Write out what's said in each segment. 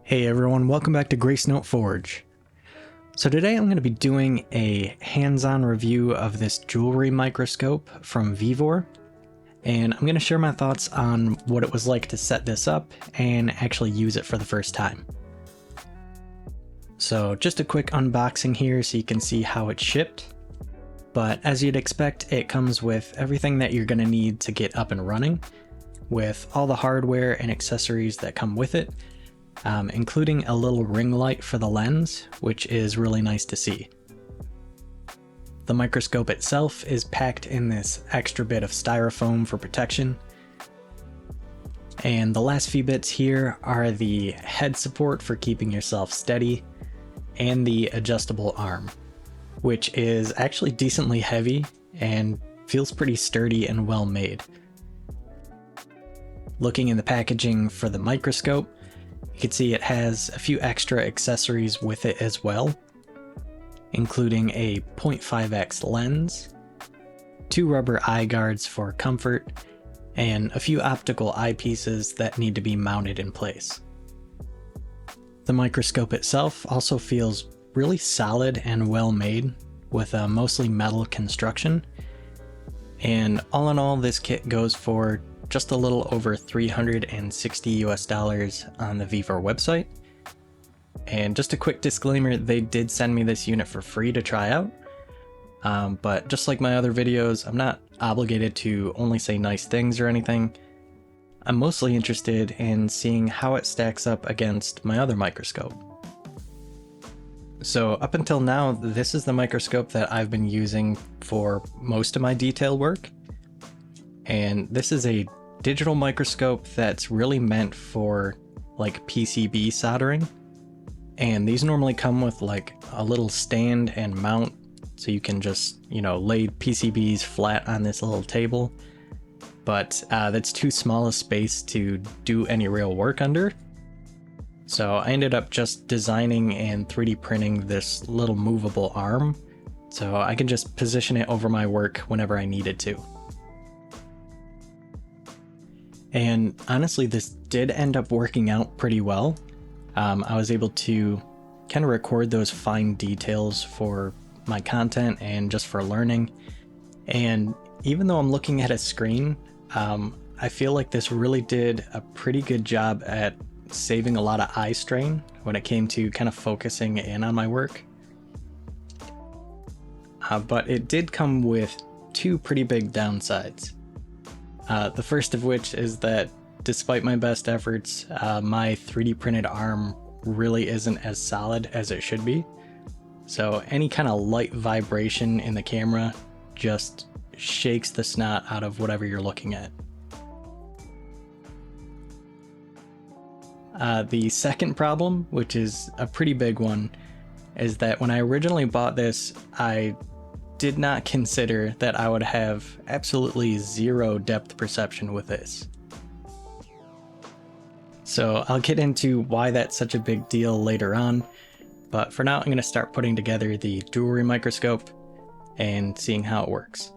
Hey everyone, welcome back to Grace Note Forge. So today I'm going to be doing a hands-on review of this jewelry microscope from Vevor, and I'm going to share my thoughts on what it was like to set this up and actually use it for the first time. So just a quick unboxing here so you can see how it's shipped, but as you'd expect, it comes with everything that you're going to need to get up and running, with all the hardware and accessories that come with it. Including a little ring light for the lens, which is really nice to see. The microscope itself is packed in this extra bit of styrofoam for protection. And the last few bits here are the head support for keeping yourself steady, and the adjustable arm, which is actually decently heavy and feels pretty sturdy and well made. Looking in the packaging for the microscope, you can see it has a few extra accessories with it as well, including a 0.5x lens, 2 rubber eye guards for comfort, and a few optical eyepieces that need to be mounted in place. The microscope itself also feels really solid and well made, with a mostly metal construction, and all in all this kit goes for just a little over $360 US on the Vevor website. And just a quick disclaimer, they did send me this unit for free to try out. But just like my other videos, I'm not obligated to only say nice things or anything. I'm mostly interested in seeing how it stacks up against my other microscope. So up until now, this is the microscope that I've been using for most of my detail work. And this is a digital microscope that's really meant for like PCB soldering. And these normally come with like a little stand and mount, so you can just, lay PCBs flat on this little table. But that's too small a space to do any real work under. So I ended up just designing and 3D printing this little movable arm, so I can just position it over my work whenever I needed to. And honestly, this did end up working out pretty well. I was able to kind of record those fine details for my content and just for learning. And even though I'm looking at a screen, I feel like this really did a pretty good job at saving a lot of eye strain when it came to kind of focusing in on my work. But it did come with 2 pretty big downsides. The first of which is that despite my best efforts, my 3D printed arm really isn't as solid as it should be. So any kind of light vibration in the camera just shakes the snot out of whatever you're looking at. The second problem, which is a pretty big one, is that when I originally bought this, I did not consider that I would have absolutely zero depth perception with this. So I'll get into why that's such a big deal later on, but for now I'm going to start putting together the jewelry microscope and seeing how it works.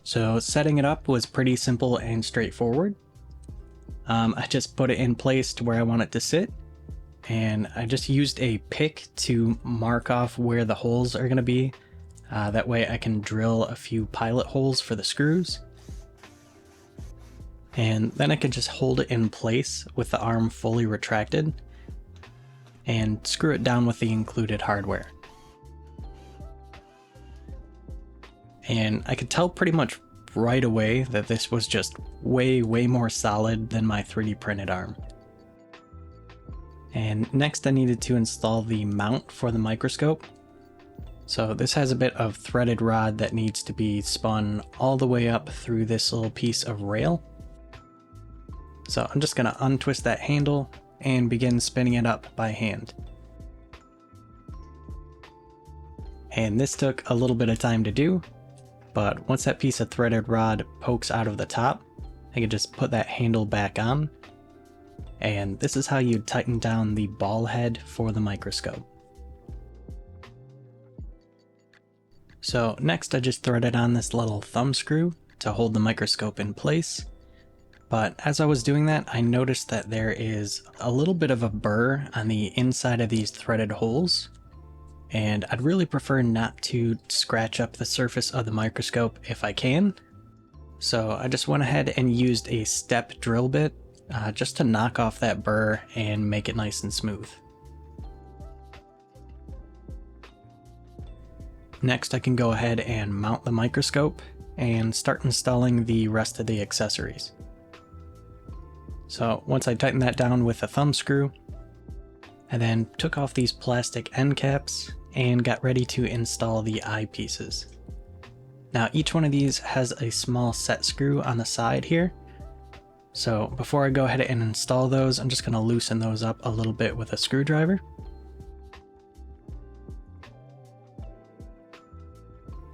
So setting it up was pretty simple and straightforward. I just put it in place to where I want it to sit, and I just used a pick to mark off where the holes are going to be. That way I can drill a few pilot holes for the screws. And then I can just hold it in place with the arm fully retracted and screw it down with the included hardware. And I could tell pretty much right away that this was just way more solid than my 3D printed arm. And next I needed to install the mount for the microscope. So this has a bit of threaded rod that needs to be spun all the way up through this little piece of rail. So I'm just going to untwist that handle and begin spinning it up by hand. And this took a little bit of time to do, but once that piece of threaded rod pokes out of the top, I can just put that handle back on. And this is how you tighten down the ball head for the microscope. So next I just threaded on this little thumb screw to hold the microscope in place. But as I was doing that, I noticed that there is a little bit of a burr on the inside of these threaded holes, and I'd really prefer not to scratch up the surface of the microscope if I can. So I just went ahead and used a step drill bit just to knock off that burr and make it nice and smooth. Next, I can go ahead and mount the microscope and start installing the rest of the accessories. So once I tightened that down with a thumb screw, I then took off these plastic end caps and got ready to install the eyepieces. Now each one of these has a small set screw on the side here. So before I go ahead and install those, I'm just going to loosen those up a little bit with a screwdriver.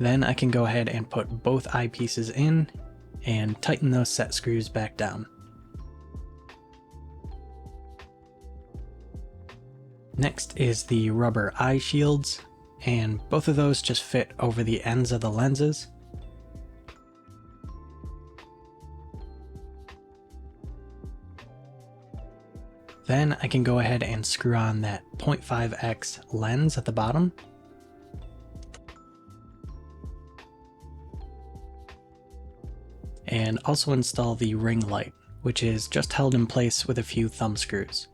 Then I can go ahead and put both eyepieces in and tighten those set screws back down. Next is the rubber eye shields, and both of those just fit over the ends of the lenses. Then I can go ahead and screw on that 0.5x lens at the bottom. And also install the ring light, which is just held in place with a few thumb screws.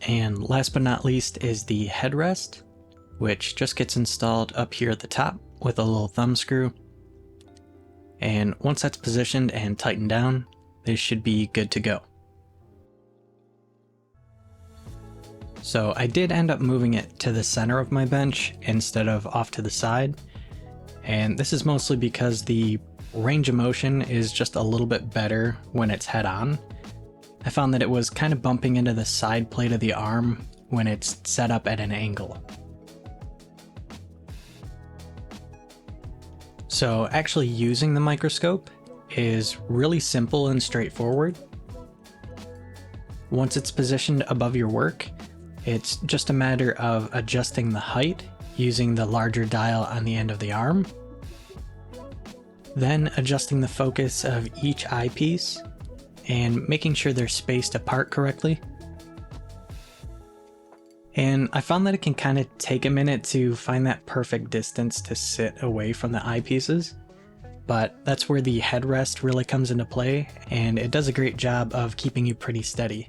And last but not least is the headrest, which just gets installed up here at the top with a little thumb screw. And once that's positioned and tightened down, this should be good to go. So I did end up moving it to the center of my bench instead of off to the side. And this is mostly because the range of motion is just a little bit better when it's head on. I found that it was kind of bumping into the side plate of the arm when it's set up at an angle. So actually using the microscope is really simple and straightforward. Once it's positioned above your work, it's just a matter of adjusting the height using the larger dial on the end of the arm, then adjusting the focus of each eyepiece and making sure they're spaced apart correctly. And I found that it can kind of take a minute to find that perfect distance to sit away from the eyepieces, but that's where the headrest really comes into play, and it does a great job of keeping you pretty steady.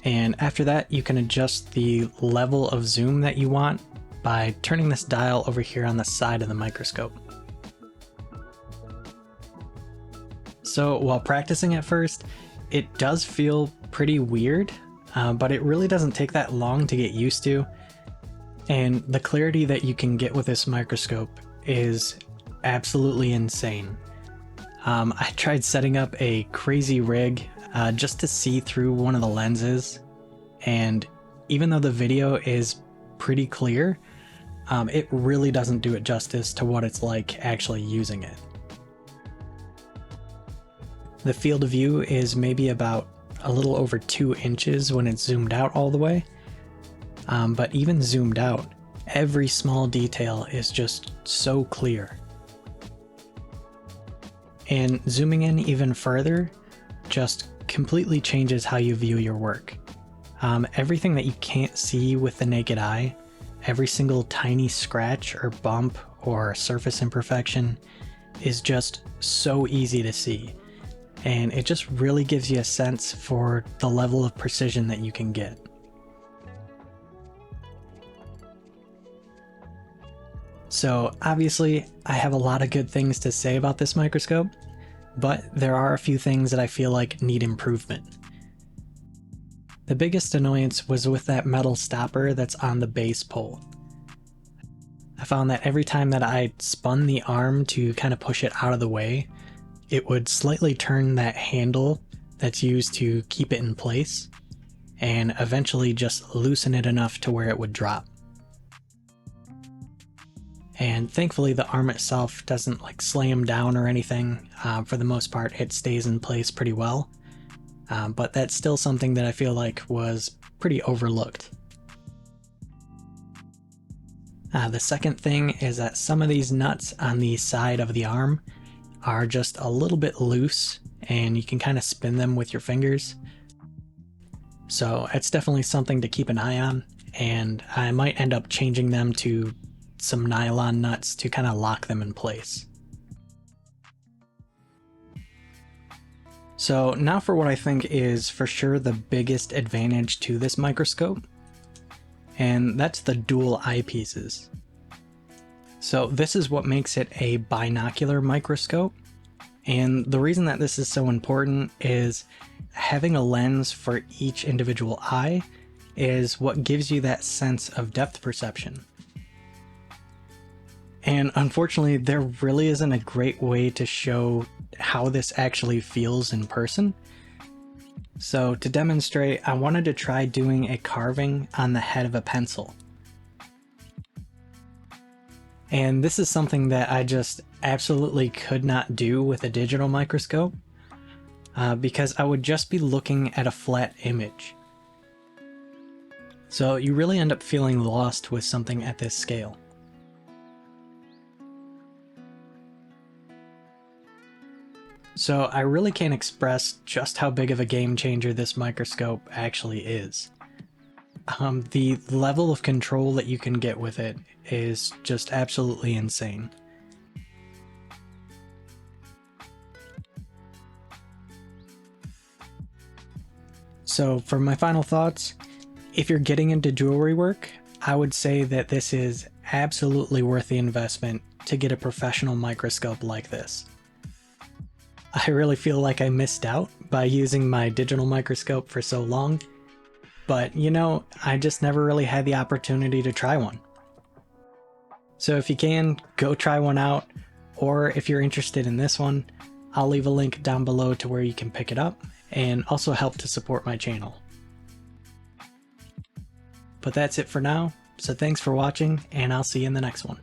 And after that, you can adjust the level of zoom that you want by turning this dial over here on the side of the microscope. So while practicing at first, it does feel pretty weird, but it really doesn't take that long to get used to. And the clarity that you can get with this microscope is absolutely insane. I tried setting up a crazy rig just to see through one of the lenses, and even though the video is pretty clear, it really doesn't do it justice to what it's like actually using it. The field of view is maybe about a little over 2 inches when it's zoomed out all the way, but even zoomed out, every small detail is just so clear. And zooming in even further just completely changes how you view your work. Everything that you can't see with the naked eye, every single tiny scratch or bump or surface imperfection is just so easy to see. And it just really gives you a sense for the level of precision that you can get. So obviously, I have a lot of good things to say about this microscope, but there are a few things that I feel like need improvement. The biggest annoyance was with that metal stopper that's on the base pole. I found that every time that I spun the arm to kind of push it out of the way, it would slightly turn that handle that's used to keep it in place, and eventually just loosen it enough to where it would drop. And thankfully the arm itself doesn't like slam down or anything. For the most part it stays in place pretty well, but that's still something that I feel like was pretty overlooked. The second thing is that some of these nuts on the side of the arm are just a little bit loose, and you can kind of spin them with your fingers. So it's definitely something to keep an eye on, and I might end up changing them to some nylon nuts to kind of lock them in place. So now for what I think is for sure the biggest advantage to this microscope, and that's the dual eyepieces. So this is what makes it a binocular microscope, and the reason that this is so important is having a lens for each individual eye is what gives you that sense of depth perception. And unfortunately, there really isn't a great way to show how this actually feels in person. So to demonstrate, I wanted to try doing a carving on the head of a pencil. And this is something that I just absolutely could not do with a digital microscope because I would just be looking at a flat image. So you really end up feeling lost with something at this scale. So I really can't express just how big of a game changer this microscope actually is. The level of control that you can get with it is just absolutely insane. So for my final thoughts, if you're getting into jewelry work, I would say that this is absolutely worth the investment to get a professional microscope like this. I really feel like I missed out by using my digital microscope for so long, but you know, I just never really had the opportunity to try one. So if you can, go try one out, or if you're interested in this one, I'll leave a link down below to where you can pick it up and also help to support my channel. But that's it for now, so thanks for watching, and I'll see you in the next one.